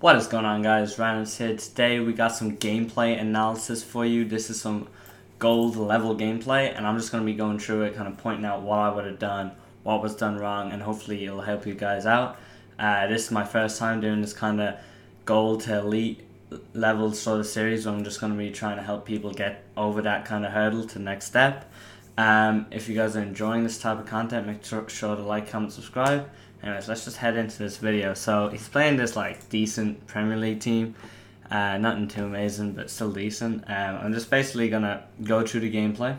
What is going on, guys? Rannerz here. Today we got some gameplay analysis for you. This is some gold level gameplay, and I'm just going to be going through it, kind of pointing out what I would have done, what was done wrong, and hopefully it'll help you guys out. This is my first time doing this kind of gold to elite level sort of series, where I'm just going to be trying to help people get over that kind of hurdle to the next step. If you guys are enjoying this type of content, make sure to like, comment, subscribe. Anyways, let's just head into this video. So he's playing this like decent Premier League team, nothing too amazing, but still decent. I'm just basically gonna go through the gameplay.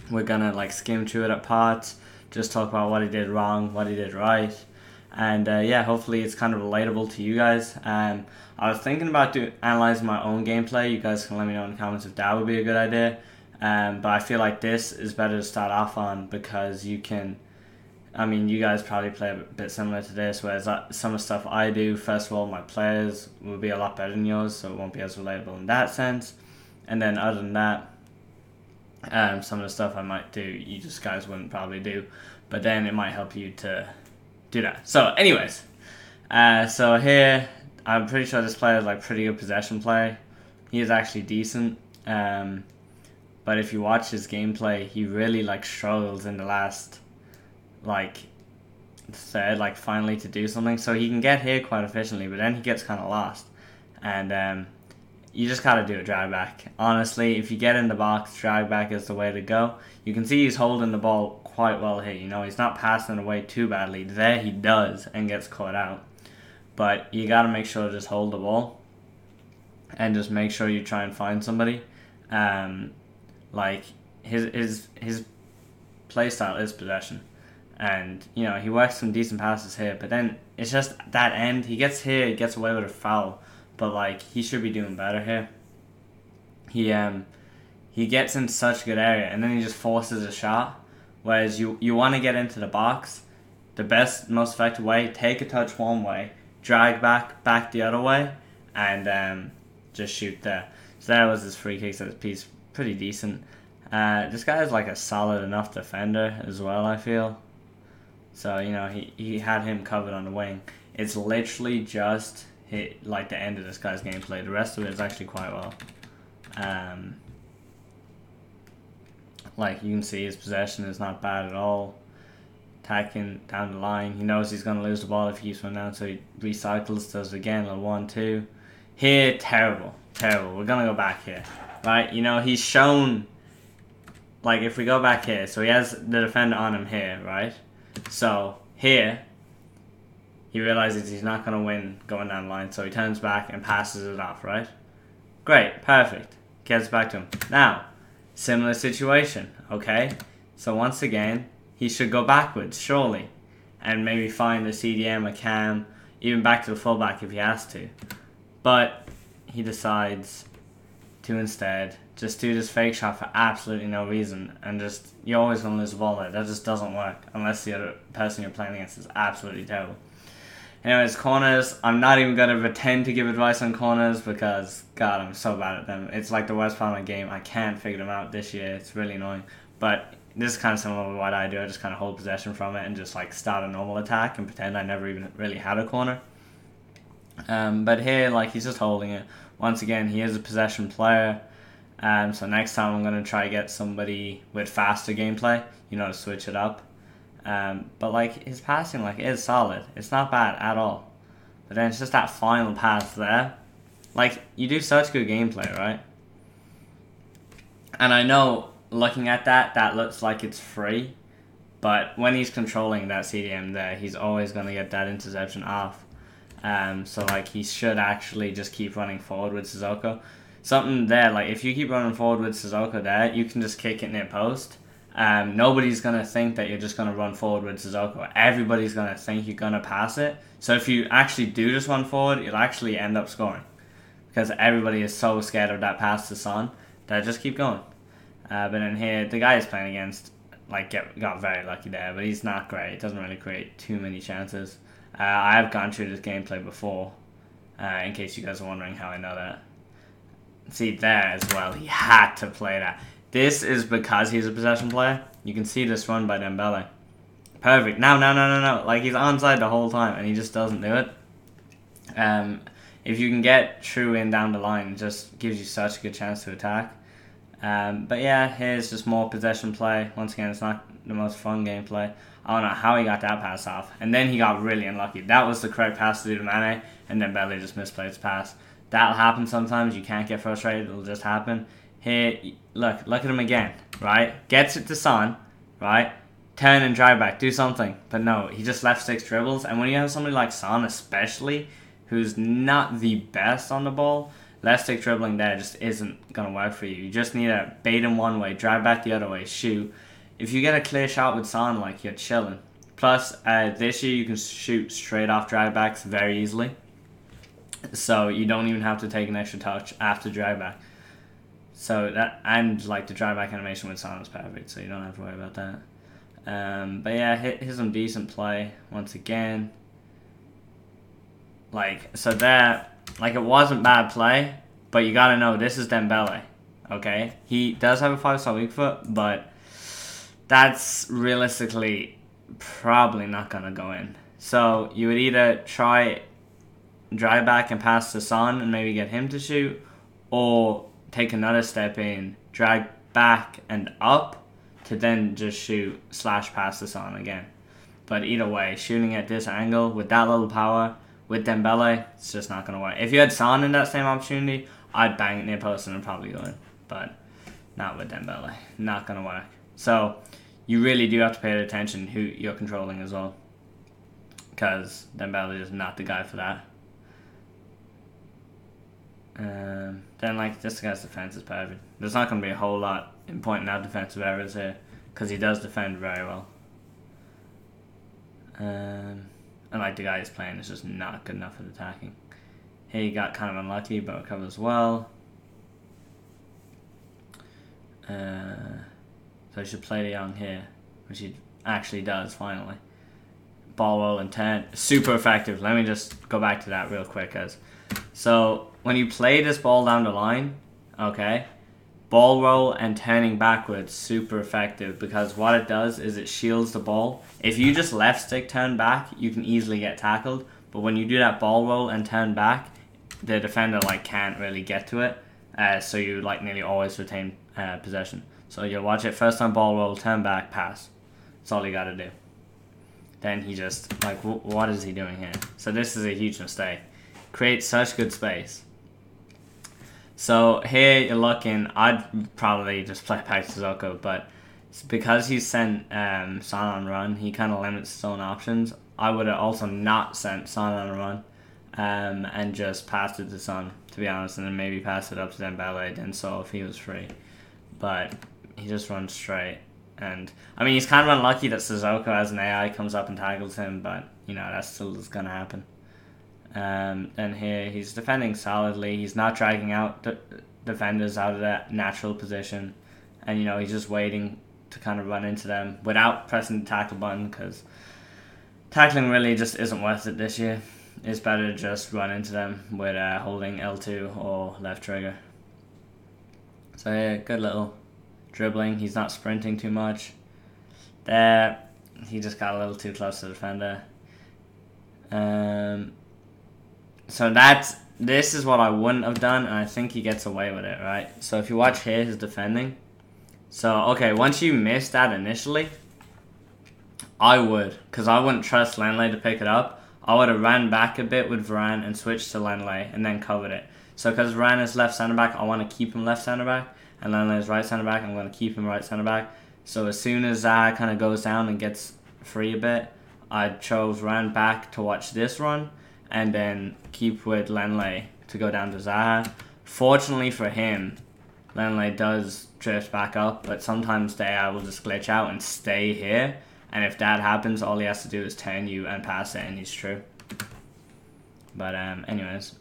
We're gonna like skim through it at parts, just talk about what he did wrong, what he did right, and yeah, hopefully it's kind of relatable to you guys. I was thinking about analyzing my own gameplay. You guys can let me know in the comments if that would be a good idea. But I feel like this is better to start off on because you can. I mean, you guys probably play a bit similar to this, whereas some of the stuff I do, first of all, my players will be a lot better than yours, so it won't be as relatable in that sense. And then other than that, some of the stuff I might do, you just guys wouldn't probably do, but then it might help you to do that. So anyways, so here, I'm pretty sure this player is like pretty good possession play. He is actually decent, but if you watch his gameplay, he really like struggles in the last like third, like finally to do something. So he can get here quite efficiently, but then he gets kind of lost, and you just gotta do a drag back. Honestly, if you get in the box, drag back is the way to go. You can see he's holding the ball quite well here. You know, he's not passing it away too badly. There he does and gets caught out, but you gotta make sure to just hold the ball and just make sure you try and find somebody. Like his play style is possession. And, you know, he works some decent passes here, but then it's just that end. He gets here, he gets away with a foul, but, like, he should be doing better here. He gets in such good area, and then he just forces a shot, whereas you want to get into the box. The best, most effective way, take a touch one way, drag back the other way, and just shoot there. So that was his free kick, so his piece pretty decent. This guy is, like, a solid enough defender as well, I feel. So, you know, he had him covered on the wing. It's literally just hit like the end of this guy's gameplay. The rest of it is actually quite well. Like you can see, his possession is not bad at all. Attacking down the line. He knows he's going to lose the ball if he keeps running down, so he recycles, does it again, a 1-2. Here, terrible. Terrible. We're going to go back here. Right? You know, he's shown, like if we go back here, so he has the defender on him here, right? So here, he realizes he's not going to win going down the line, so he turns back and passes it off, right? Great, perfect. Gets back to him. Now, similar situation, okay? So once again, he should go backwards, surely, and maybe find a CDM, a cam, even back to the fullback if he has to. But he decides to instead just do this fake shot for absolutely no reason, and just, you're always going to lose the ball there. That just doesn't work unless the other person you're playing against is absolutely terrible. Anyways, corners, I'm not even going to pretend to give advice on corners because, God, I'm so bad at them. It's like the worst part of my game. I can't figure them out this year. It's really annoying. But this is kind of similar to what I do. I just kind of hold possession from it and just like start a normal attack and pretend I never even really had a corner. But here, like, he's just holding it. Once again, he is a possession player. So next time I'm going to try to get somebody with faster gameplay, you know, to switch it up. But like his passing like is solid. It's not bad at all. But then it's just that final pass there. Like, you do such good gameplay, right? And I know looking at that looks like it's free. But when he's controlling that CDM there, he's always going to get that interception off. So like he should actually just keep running forward with Sissoko. Something there, like if you keep running forward with Sissoko there, you can just kick it near post. Nobody's going to think that you're just going to run forward with Sissoko. Everybody's going to think you're going to pass it. So if you actually do just run forward, you'll actually end up scoring. Because everybody is so scared of that pass to Son that just keep going. But then here, the guy is playing against, like, got very lucky there, but he's not great. Doesn't really create too many chances. I have gone through this gameplay before, in case you guys are wondering how I know that. See there as well, he had to play that. This is because he's a possession player. You can see this run by Dembele. Perfect. No. Like, he's onside the whole time, and he just doesn't do it. if you can get through in down the line, it just gives you such a good chance to attack. But yeah, here's just more possession play. Once again, it's not the most fun gameplay. I don't know how he got that pass off. And then he got really unlucky. That was the correct pass to do to Mane, and then Belly just misplayed his pass. That'll happen sometimes. You can't get frustrated. It'll just happen. Here, look at him again, right? Gets it to Son, right? Turn and drive back. Do something. But no, he just left 6 dribbles. And when you have somebody like Son especially, who's not the best on the ball, left stick dribbling there just isn't going to work for you. You just need to bait him one way, drive back the other way, shoot. If you get a clear shot with Son, like, you're chilling. Plus, this year you can shoot straight off drive backs very easily. So you don't even have to take an extra touch after drive back. So that, and like the drive back animation with Son is perfect, so you don't have to worry about that. But yeah, here's some decent play once again. Like, so that, like, it wasn't bad play, but you gotta know this is Dembele, okay? He does have a 5-star weak foot, but that's realistically probably not gonna go in. So you would either try drive back and pass to Son and maybe get him to shoot, or take another step in, drag back and up to then just shoot / pass to Son again. But either way, shooting at this angle with that little power with Dembele, it's just not going to work. If you had Son in that same opportunity, I'd bang it near post and it'd probably go in. But not with Dembele. Not going to work. So you really do have to pay attention who you're controlling as well, because Dembele is not the guy for that. Then, like, this guy's defense is perfect. There's not going to be a whole lot in pointing out defensive errors here, because he does defend very well. And like, the guy he's playing is just not good enough at attacking. Here he got kind of unlucky, but recovers well. So he should play the young here, which he actually does finally. Ball roll and turn, super effective. Let me just go back to that real quick, so when you play this ball down the line, okay, ball roll and turning backwards, super effective, because what it does is it shields the ball. If you just left stick turn back, you can easily get tackled, but when you do that ball roll and turn back, the defender like can't really get to it, so you like nearly always retain possession. So you'll watch it, first time ball roll, turn back, pass. That's all you gotta do. Then he just, like, what is he doing here? So this is a huge mistake. Create such good space. So here you're looking, I'd probably just play back to Zoko, but because he's sent Son on run, he kind of limits his own options. I would have also not sent Son on a run and just passed it to Son, to be honest, and then maybe passed it up to Dembele, then so if he was free. But he just runs straight. And I mean, he's kind of unlucky that Sissoko as an AI comes up and tackles him, but you know, that still is going to happen. And here he's defending solidly. He's not dragging out defenders out of that natural position, and you know, he's just waiting to kind of run into them without pressing the tackle button, because tackling really just isn't worth it this year. It's better to just run into them with holding L2 or left trigger. So yeah, good little dribbling. He's not sprinting too much. There, he just got a little too close to the defender. So this is what I wouldn't have done, and I think he gets away with it, right? So if you watch here, his defending. So, okay, once you miss that initially, I would, because I wouldn't trust Lenley to pick it up. I would have ran back a bit with Varane and switched to Lenley and then covered it. So because Varane is left centre-back, I want to keep him left centre-back, and Lenley is right centre-back, I'm going to keep him right centre-back. So as soon as Zaha kind of goes down and gets free a bit, I chose Varane back to watch this run, and then keep with Lenley to go down to Zaha. Fortunately for him, Lenley does drift back up, but sometimes the AI will just glitch out and stay here. And if that happens, all he has to do is turn you and pass it, and he's true. But anyways,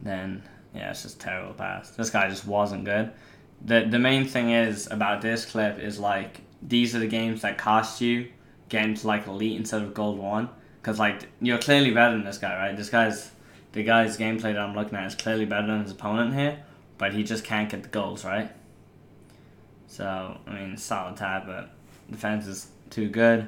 then yeah, it's just a terrible pass. This guy just wasn't good. The main thing is about this clip is like, these are the games that cost you getting to like elite instead of gold 1. Because, like, you're clearly better than this guy, right? The guy's gameplay that I'm looking at is clearly better than his opponent here, but he just can't get the goals, right? So, I mean, solid tab, but defense is too good.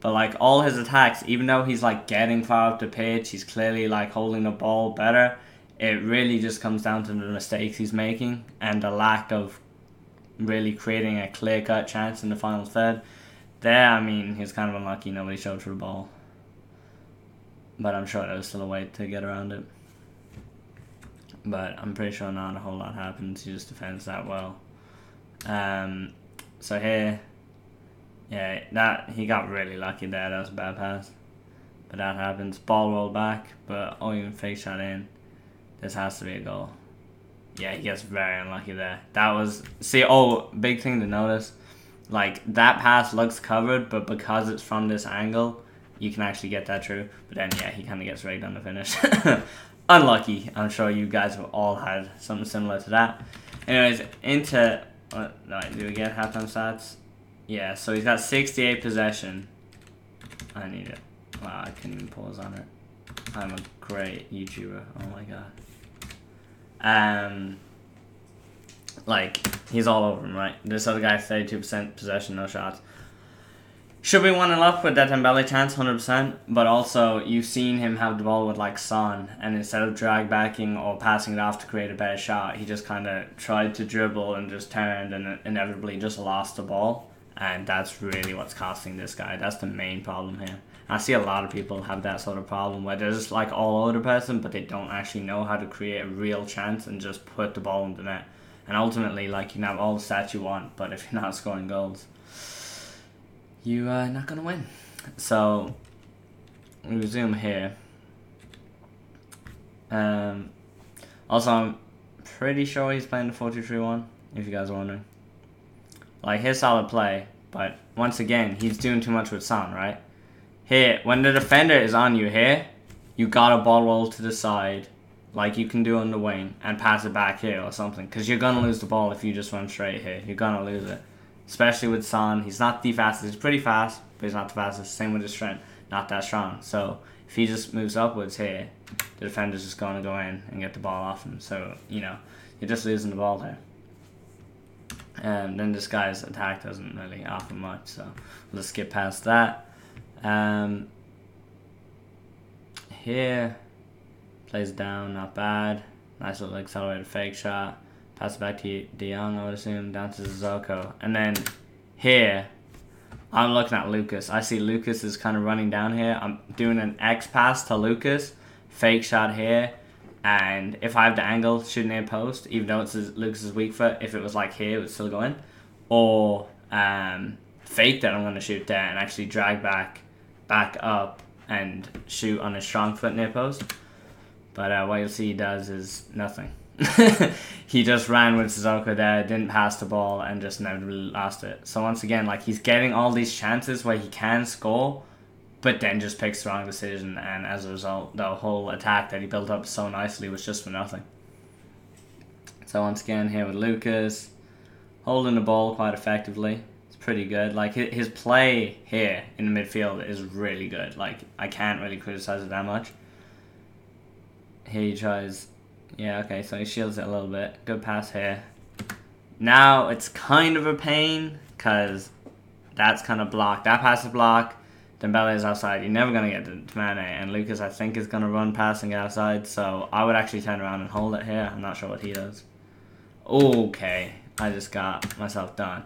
But like all his attacks, even though he's like getting far up the pitch, he's clearly like holding the ball better. It really just comes down to the mistakes he's making and the lack of really creating a clear-cut chance in the final third. There, I mean, he's kind of unlucky. Nobody showed for the ball. But I'm sure there was still a way to get around it. But I'm pretty sure not a whole lot happens. He just defends that well. So here, yeah, that he got really lucky there. That was a bad pass. But that happens. Ball rolled back, but even fake shot in. This has to be a goal. Yeah, he gets very unlucky there. That was... See, big thing to notice. Like, that pass looks covered, but because it's from this angle, you can actually get that through. But then, yeah, he kind of gets rigged on the finish. Unlucky. I'm sure you guys have all had something similar to that. Anyways, into... do we get halftime stats? Yeah, so he's got 68 possession. I need it. Wow, I couldn't even pause on it. I'm a great YouTuber. Oh my god. Like, he's all over him, right? This other guy, 32% possession, no shots. Should be 1-0 up with that Dembele chance, 100%. But also, you've seen him have the ball with, like, Son. And instead of drag backing or passing it off to create a better shot, he just kind of tried to dribble and just turned and inevitably just lost the ball. And that's really what's costing this guy. That's the main problem here. I see a lot of people have that sort of problem where they're just like all over the person, but they don't actually know how to create a real chance and just put the ball in the net. And ultimately, like, you can have all the stats you want, but if you're not scoring goals, you're not going to win. So, we resume here. Also, I'm pretty sure he's playing the 4-2-3-1, if you guys are wondering. Like, his solid play, but once again, he's doing too much with Son, right? Here, when the defender is on you here, you gotta ball roll to the side, like you can do on the wing, and pass it back here or something. Because you're gonna lose the ball if you just run straight here. You're gonna lose it. Especially with Son. He's not the fastest. He's pretty fast, but he's not the fastest. Same with his strength. Not that strong. So, if he just moves upwards here, the defender's just gonna go in and get the ball off him. So, you know, you're just losing the ball there. And then this guy's attack doesn't really offer much, so we'll just skip past that. Here, plays down, not bad. Nice little accelerated fake shot. Pass it back to De Jong, I would assume, down to Sissoko. And then here, I'm looking at Lucas. I see Lucas is kind of running down here. I'm doing an X pass to Lucas. Fake shot here. And if I have the angle, shoot near post, even though it's Lucas's weak foot, if it was like here, it would still go in. Or fake that I'm going to shoot there and actually drag back up and shoot on his strong foot near post. But what you'll see he does is nothing. He just ran with Sissoko there, didn't pass the ball, and just never really lost it. So once again, like, he's getting all these chances where he can score, but then just picks the wrong decision, and as a result, the whole attack that he built up so nicely was just for nothing. So once again, here with Lucas, holding the ball quite effectively. It's pretty good. Like, his play here in the midfield is really good. Like, I can't really criticize it that much. Here he tries... Yeah, okay, so he shields it a little bit. Good pass here. Now it's kind of a pain, because that's kind of blocked. That pass is blocked. Dembele is outside. You're never going to get to Mane. And Lucas, I think, is going to run past and get outside. So I would actually turn around and hold it here. I'm not sure what he does. Okay, I just got myself done.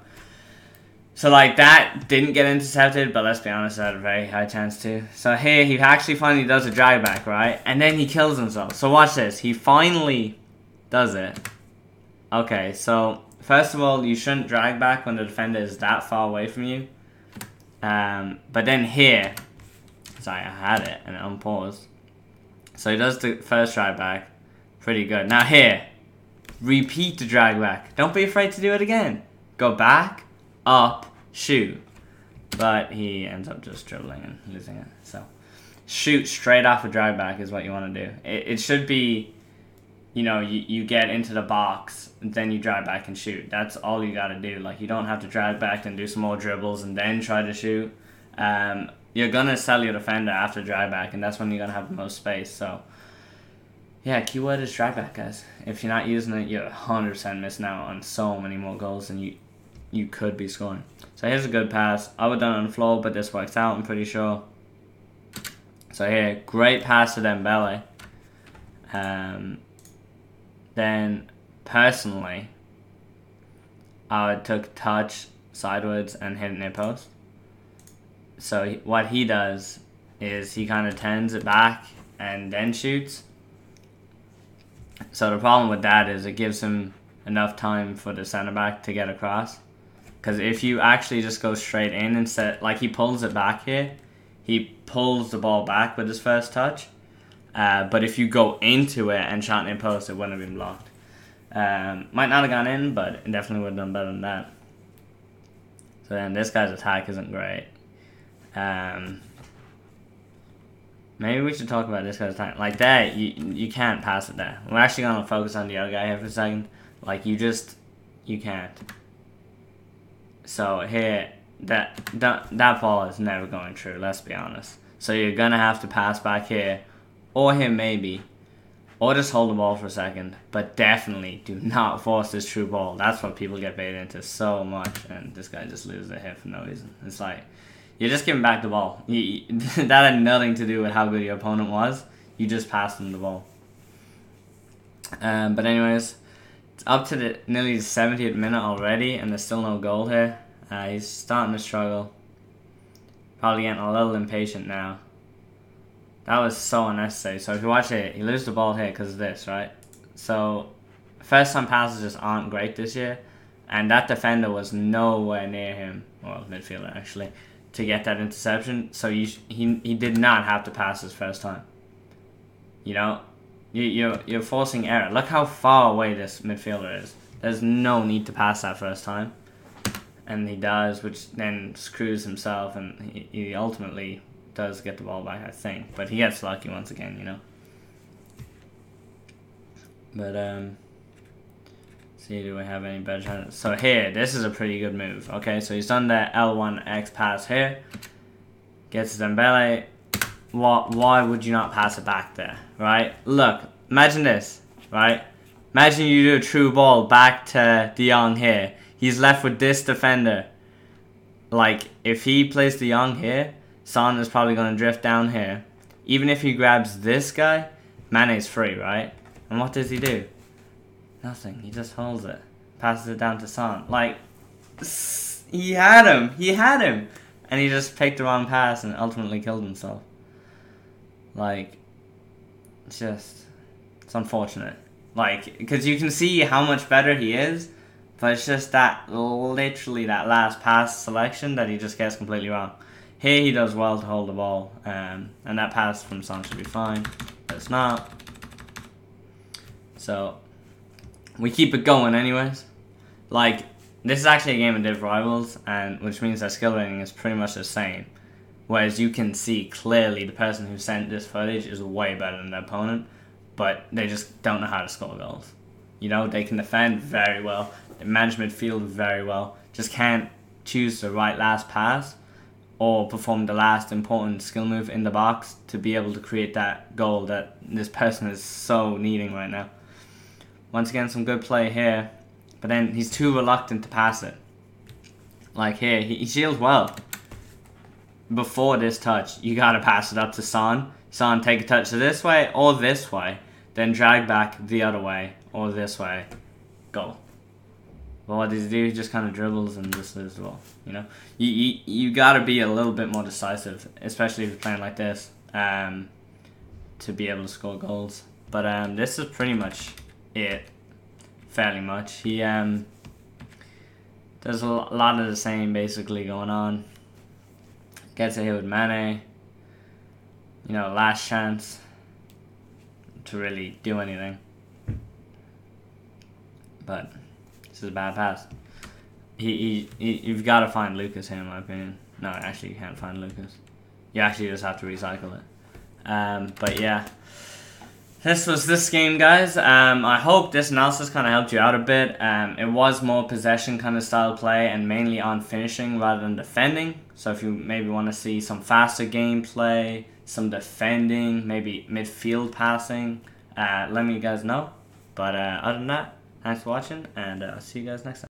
So, like, that didn't get intercepted, but let's be honest, I had a very high chance to. So here, he actually finally does a drag back, right? And then he kills himself. So watch this. He finally does it. Okay, so first of all, you shouldn't drag back when the defender is that far away from you. But then here, sorry, I had it and it unpaused. So he does the first drag back. Pretty good. Now here, repeat the drag back. Don't be afraid to do it again. Go back, up, shoot. But he ends up just dribbling and losing it. So shoot straight off a drag back is what you want to do. It should be, you know, you get into the box, then you drag back and shoot. That's all you got to do. Like, you don't have to drag back and do some more dribbles and then try to shoot. You're going to sell your defender after drag back, and that's when you're going to have the most space. So, yeah, keyword is drag back, guys. If you're not using it, you're 100% missing out on so many more goals than you you could be scoring. So here's a good pass. I would have done it on the floor, but this works out, I'm pretty sure. So here, great pass to Dembele. Then, personally, I would took touch sideways and hit it near post. So what he does is he kind of turns it back and then shoots. So the problem with that is it gives him enough time for the center back to get across. Because if you actually just go straight in instead, like he pulls it back here, he pulls the ball back with his first touch. But if you go into it and shot near post, it wouldn't have been blocked. Might not have gone in, but it definitely would have done better than that. So then this guy's attack isn't great. Maybe we should talk about this guy's attack. Like that, you can't pass it there. We're actually going to focus on the other guy here for a second. Like you can't. So here, that ball is never going through, let's be honest. So you're going to have to pass back here, or here maybe, or just hold the ball for a second. But definitely do not force this through ball. That's what people get baited into so much, and this guy just loses a hit for no reason. It's like, you're just giving back the ball. That had nothing to do with how good your opponent was. You just passed them the ball. But anyways, it's up to nearly the 70th minute already, and there's still no goal here. He's starting to struggle. Probably getting a little impatient now. That was so unnecessary. So if you watch it, he loses the ball here because of this, right? So first time passes just aren't great this year, and that defender was nowhere near him. Well, midfielder actually, to get that interception. So he did not have to pass his first time. You know, you're forcing error. Look how far away this midfielder is. There's no need to pass that first time, and he does, which then screws himself, and he ultimately does get the ball back, I think, but he gets lucky once again, you know. But see, do we have any better chances? So here, this is a pretty good move. Okay, so he's done the L1X pass here, gets Dembele. Why would you not pass it back there, right? Look, imagine this, right? Imagine you do a true ball back to De Jong here. He's left with this defender. Like, if he plays De Jong here, Son is probably going to drift down here. Even if he grabs this guy, Mane's free, right? And what does he do? Nothing. He just holds it. Passes it down to Son. Like, he had him. He had him. And he just picked the wrong pass and ultimately killed himself. Like, it's unfortunate. Like, because you can see how much better he is, but it's just that, literally that last pass selection that he just gets completely wrong. Here he does well to hold the ball, and that pass from Son should be fine, but it's not. So, we keep it going anyways. Like, this is actually a game of div rivals, and which means their skill rating is pretty much the same. Whereas you can see clearly the person who sent this footage is way better than their opponent, but they just don't know how to score goals. You know, they can defend very well, they manage midfield very well, just can't choose the right last pass or perform the last important skill move in the box to be able to create that goal that this person is so needing right now. Once again, some good play here, but then he's too reluctant to pass it. Like here, he shields well. Before this touch, you gotta pass it up to Son. Son, take a touch to this way or this way, then drag back the other way or this way. Go. But what does he do? He just kind of dribbles and just loses the ball. You know, you gotta be a little bit more decisive, especially if you're playing like this, to be able to score goals. But this is pretty much it, fairly much. He there's a lot of the same basically going on. Gets a hit with Mane. You know, last chance to really do anything. But this is a bad pass. You've got to find Lucas here, in my opinion. No, actually, you can't find Lucas. You actually just have to recycle it. But yeah, this was this game, guys. I hope this analysis kind of helped you out a bit. It was more possession kind of style play and mainly on finishing rather than defending. So if you maybe want to see some faster gameplay, some defending, maybe midfield passing, let me guys know. But other than that, thanks for watching, and I'll see you guys next time.